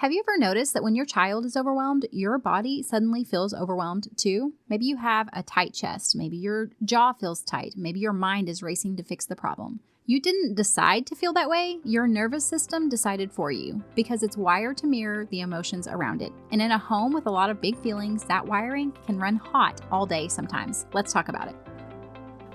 Have you ever noticed that when your child is overwhelmed, your body suddenly feels overwhelmed too? Maybe you have a tight chest. Maybe your jaw feels tight. Maybe your mind is racing to fix the problem. You didn't decide to feel that way. Your nervous system decided for you because it's wired to mirror the emotions around it. And in a home with a lot of big feelings, that wiring can run hot all day sometimes. Let's talk about it.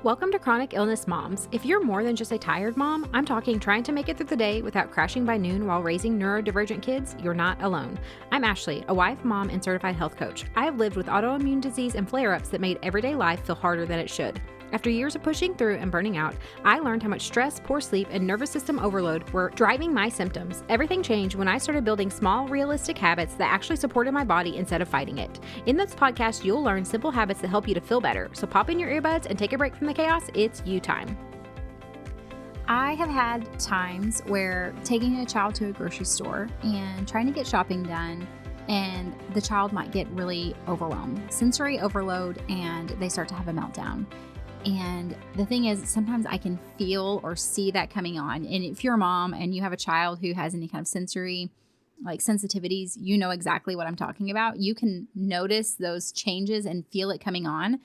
Welcome to Chronic Illness Moms. If you're more than just a tired mom, I'm talking trying to make it through the day without crashing by noon while raising neurodivergent kids, you're not alone. I'm Ashley, a wife, mom, and certified health coach. I have lived with autoimmune disease and flare-ups that made everyday life feel harder than it should. After years of pushing through and burning out, I learned how much stress, poor sleep, and nervous system overload were driving my symptoms. Everything changed when I started building small, realistic habits that actually supported my body instead of fighting it. In this podcast, you'll learn simple habits that help you to feel better. So pop in your earbuds and take a break from the chaos. It's you time. I have had times where taking a child to a grocery store and trying to get shopping done, and the child might get really overwhelmed, sensory overload, and they start to have a meltdown. And the thing is, sometimes I can feel or see that coming on. And if you're a mom and you have a child who has any kind of sensory sensitivities, you know exactly what I'm talking about. You can notice those changes and feel it coming on.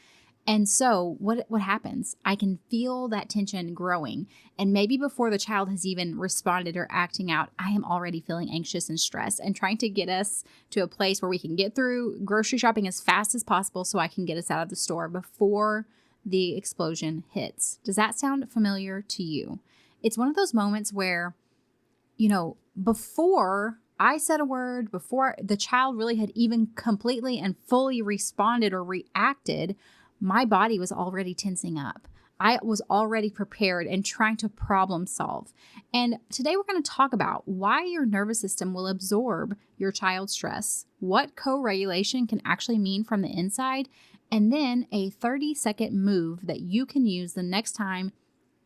And so what happens? I can feel that tension growing. And maybe before the child has even responded or acting out, I am already feeling anxious and stressed and trying to get us to a place where we can get through grocery shopping as fast as possible so I can get us out of the store before the explosion hits. Does that sound familiar to you? It's one of those moments where, before I said a word, before the child really had even completely and fully responded or reacted, my body was already tensing up. I was already prepared and trying to problem solve. And today we're going to talk about why your nervous system will absorb your child's stress, what co-regulation can actually mean from the inside, and then a 30-second move that you can use the next time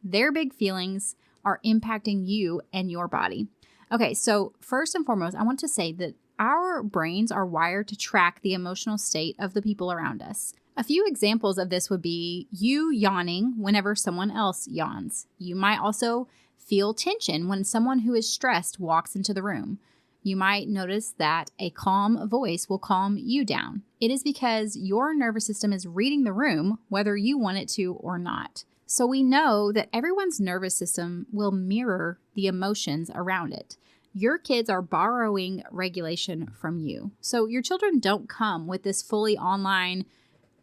their big feelings are impacting you and your body. Okay, so first and foremost, I want to say that our brains are wired to track the emotional state of the people around us. A few examples of this would be you yawning whenever someone else yawns. You might also feel tension when someone who is stressed walks into the room. You might notice that a calm voice will calm you down. It is because your nervous system is reading the room, whether you want it to or not. So we know that everyone's nervous system will mirror the emotions around it. Your kids are borrowing regulation from you. So your children don't come with this fully online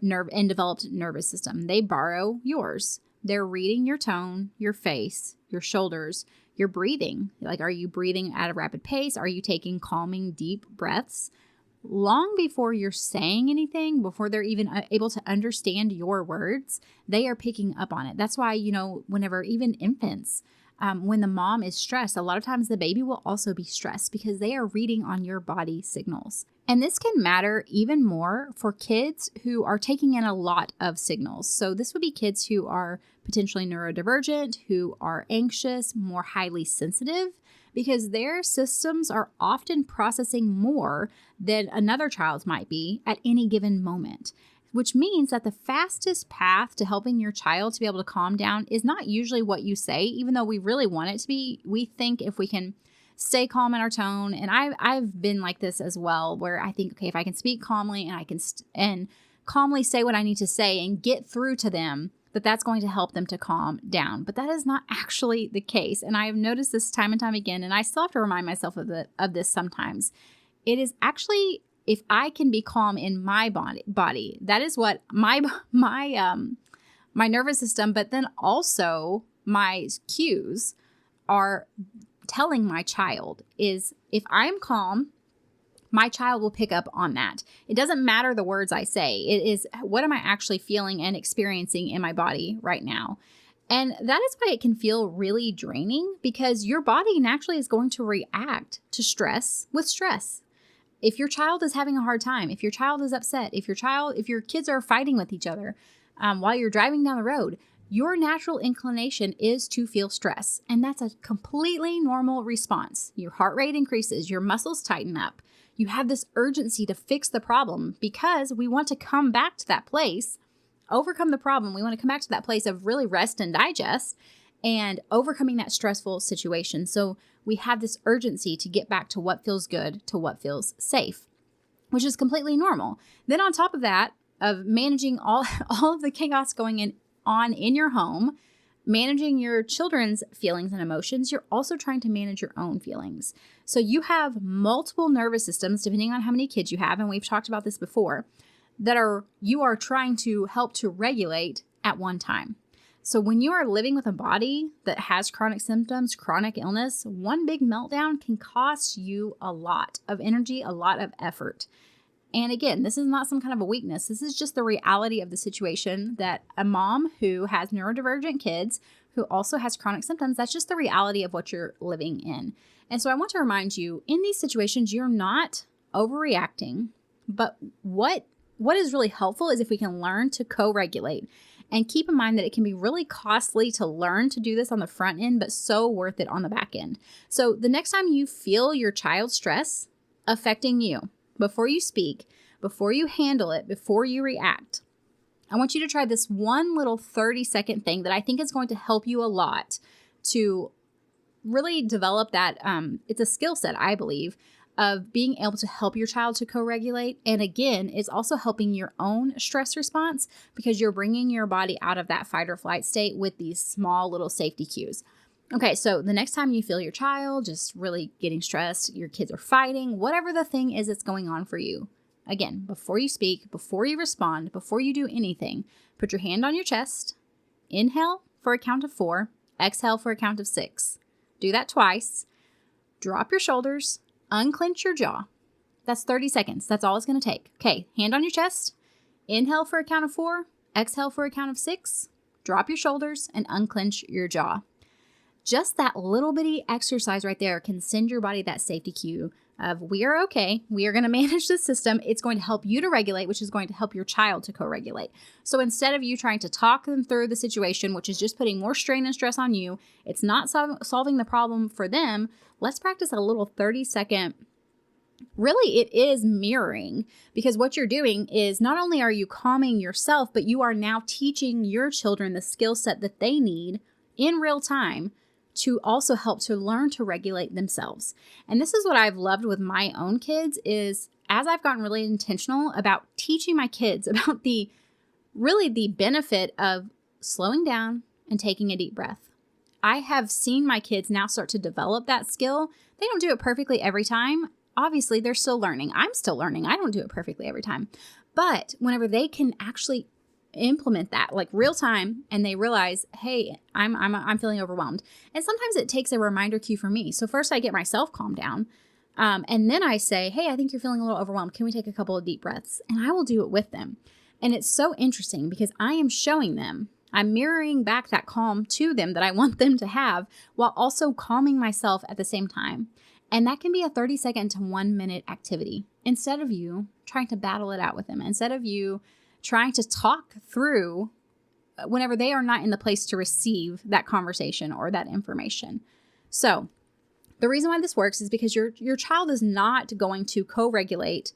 developed nervous system. They borrow yours. They're reading your tone, your face, your shoulders, your breathing. Are you breathing at a rapid pace? Are you taking calming, deep breaths? Long before you're saying anything, before they're even able to understand your words, they are picking up on it. That's why, whenever even infants, when the mom is stressed, a lot of times the baby will also be stressed because they are reading on your body signals. And this can matter even more for kids who are taking in a lot of signals. So this would be kids who are potentially neurodivergent, who are anxious, more highly sensitive, because their systems are often processing more than another child's might be at any given moment. Which means that the fastest path to helping your child to be able to calm down is not usually what you say, even though we really want it to be. We think if we can stay calm in our tone, and I've been like this as well, where I think, okay, if I can speak calmly and I can and calmly say what I need to say and get through to them, that's going to help them to calm down. But that is not actually the case, and I have noticed this time and time again, and I still have to remind myself of this sometimes. It is actually, if I can be calm in my body, that is what my nervous system, but then also my cues are telling my child is if I'm calm, my child will pick up on that. It doesn't matter the words I say. It is what am I actually feeling and experiencing in my body right now. And that is why it can feel really draining, because your body naturally is going to react to stress with stress. If your child is having a hard time, if your child is upset, if your kids are fighting with each other while you're driving down the road, your natural inclination is to feel stress. And that's a completely normal response. Your heart rate increases, your muscles tighten up. You have this urgency to fix the problem because we want to come back to that place, overcome the problem. We want to come back to that place of really rest and digest. and overcoming that stressful situation. So we have this urgency to get back to what feels good, to what feels safe, which is completely normal. Then on top of that, of managing all of the chaos going on in your home, managing your children's feelings and emotions, you're also trying to manage your own feelings. So you have multiple nervous systems, depending on how many kids you have, and we've talked about this before, you are trying to help to regulate at one time. So when you are living with a body that has chronic symptoms, chronic illness, one big meltdown can cost you a lot of energy, a lot of effort. And again, this is not some kind of a weakness. This is just the reality of the situation that a mom who has neurodivergent kids, who also has chronic symptoms, that's just the reality of what you're living in. And so I want to remind you, in these situations, you're not overreacting, but what is really helpful is if we can learn to co-regulate. And keep in mind that it can be really costly to learn to do this on the front end, but so worth it on the back end. So the next time you feel your child's stress affecting you, before you speak, before you handle it, before you react, I want you to try this one little 30-second thing that I think is going to help you a lot to really develop that. It's a skill set, I believe, of being able to help your child to co-regulate. And again, it's also helping your own stress response because you're bringing your body out of that fight or flight state with these small little safety cues. Okay, so the next time you feel your child just really getting stressed, your kids are fighting, whatever the thing is that's going on for you, again, before you speak, before you respond, before you do anything, put your hand on your chest, inhale for a count of 4, exhale for a count of 6. Do that twice. Drop your shoulders, unclench your jaw. That's 30 seconds. That's all it's going to take. Okay, hand on your chest, inhale for a count of 4, exhale for a count of 6, drop your shoulders, and unclench your jaw. Just that little bitty exercise right there can send your body that safety cue of we are okay. We are going to manage the system. It's going to help you to regulate, which is going to help your child to co-regulate. So instead of you trying to talk them through the situation, which is just putting more strain and stress on you, it's not solving the problem for them. Let's practice a little 30-second. Really, it is mirroring, because what you're doing is not only are you calming yourself, but you are now teaching your children the skill set that they need in real time to also help to learn to regulate themselves. And this is what I've loved with my own kids is as I've gotten really intentional about teaching my kids about the benefit of slowing down and taking a deep breath. I have seen my kids now start to develop that skill. They don't do it perfectly every time. Obviously, they're still learning. I'm still learning. I don't do it perfectly every time. But whenever they can actually implement that like real time and they realize, hey, I'm feeling overwhelmed. And sometimes it takes a reminder cue for me. So first I get myself calmed down. And then I say, hey, I think you're feeling a little overwhelmed. Can we take a couple of deep breaths? And I will do it with them. And it's so interesting because I am showing them, I'm mirroring back that calm to them that I want them to have while also calming myself at the same time. And that can be a 30-second to 1 minute activity instead of you trying to battle it out with them, instead of you trying to talk through whenever they are not in the place to receive that conversation or that information. So the reason why this works is because your child is not going to co-regulate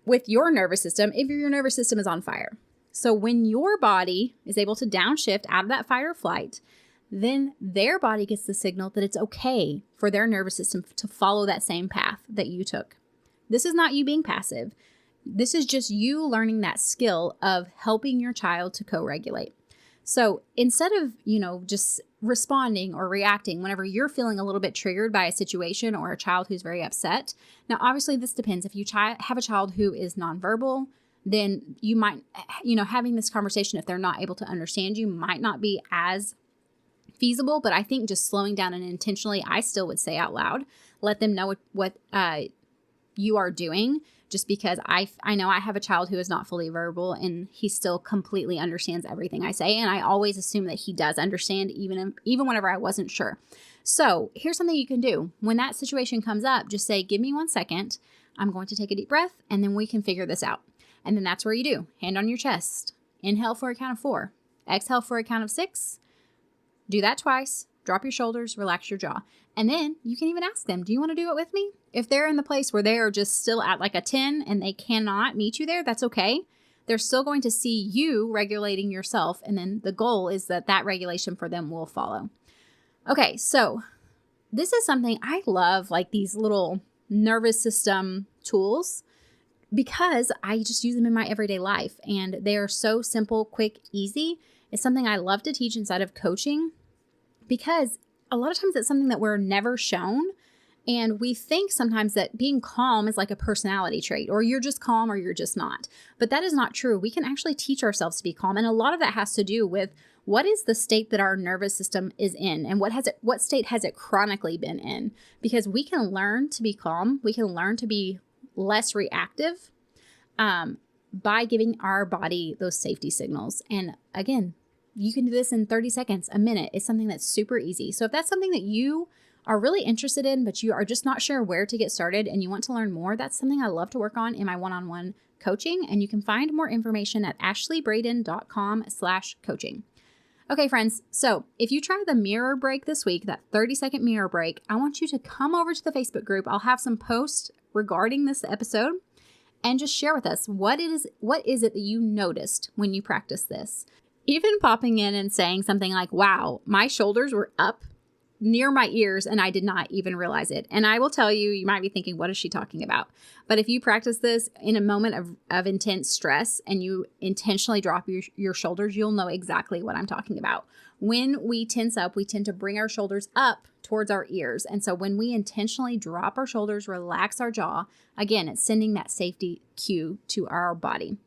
with your nervous system if your nervous system is on fire. So when your body is able to downshift out of that fight or flight, then their body gets the signal that it's okay for their nervous system to follow that same path that you took. This is not you being passive. This is just you learning that skill of helping your child to co-regulate. So instead of, just responding or reacting whenever you're feeling a little bit triggered by a situation or a child who's very upset. Now, obviously this depends. If you have a child who is nonverbal, then you might, having this conversation, if they're not able to understand you, might not be as feasible. But I think just slowing down and intentionally, I still would say out loud, let them know what you are doing. Just because I know I have a child who is not fully verbal and he still completely understands everything I say. And I always assume that he does understand even whenever I wasn't sure. So here's something you can do. When that situation comes up, just say, give me 1 second. I'm going to take a deep breath and then we can figure this out. And then that's where you do. Hand on your chest. Inhale for a count of 4. Exhale for a count of 6. Do that twice. Drop your shoulders, relax your jaw. And then you can even ask them, do you want to do it with me? If they're in the place where they are just still at like a 10 and they cannot meet you there, that's okay. they're still going to see you regulating yourself. And then the goal is that that regulation for them will follow. Okay, so this is something I love, like these little nervous system tools, because I just use them in my everyday life and they are so simple, quick, easy. It's something I love to teach inside of coaching because a lot of times it's something that we're never shown. And we think sometimes that being calm is like a personality trait, or you're just calm or you're just not. But that is not true. We can actually teach ourselves to be calm. And a lot of that has to do with what is the state that our nervous system is in and what state has it chronically been in? Because we can learn to be calm. We can learn to be less reactive by giving our body those safety signals. And again, you can do this in 30 seconds, a minute. It's something that's super easy. So if that's something that you are really interested in, but you are just not sure where to get started and you want to learn more, that's something I love to work on in my one-on-one coaching. And you can find more information at ashleybraden.com/coaching. Okay, friends. So if you try the mirror break this week, that 30-second mirror break, I want you to come over to the Facebook group. I'll have some posts regarding this episode and just share with us what is it that you noticed when you practiced this. Even popping in and saying something like, wow, my shoulders were up near my ears and I did not even realize it. And I will tell you, you might be thinking, what is she talking about? But if you practice this in a moment of intense stress and you intentionally drop your shoulders, you'll know exactly what I'm talking about. When we tense up, we tend to bring our shoulders up towards our ears. And so when we intentionally drop our shoulders, relax our jaw, again, it's sending that safety cue to our body.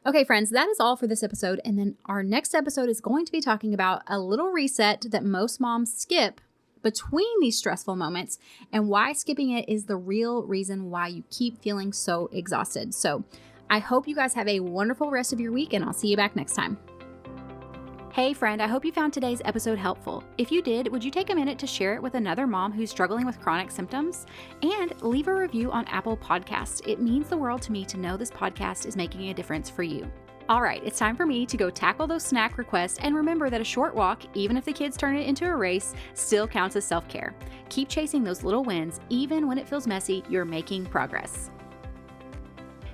Okay, friends, that is all for this episode. And then our next episode is going to be talking about a little reset that most moms skip between these stressful moments and why skipping it is the real reason why you keep feeling so exhausted. So I hope you guys have a wonderful rest of your week and I'll see you back next time. Hey friend, I hope you found today's episode helpful. If you did, would you take a minute to share it with another mom who's struggling with chronic symptoms? And leave a review on Apple Podcasts. It means the world to me to know this podcast is making a difference for you. All right, it's time for me to go tackle those snack requests and remember that a short walk, even if the kids turn it into a race, still counts as self-care. Keep chasing those little wins. Even when it feels messy, you're making progress.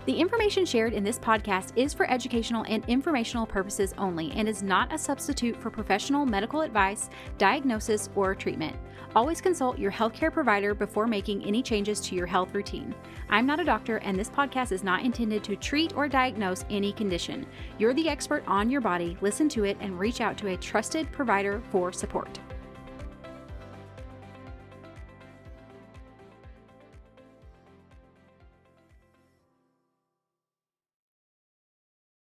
The information shared in this podcast is for educational and informational purposes only and is not a substitute for professional medical advice, diagnosis, or treatment. Always consult your healthcare provider before making any changes to your health routine. I'm not a doctor, and this podcast is not intended to treat or diagnose any condition. You're the expert on your body. Listen to it and reach out to a trusted provider for support.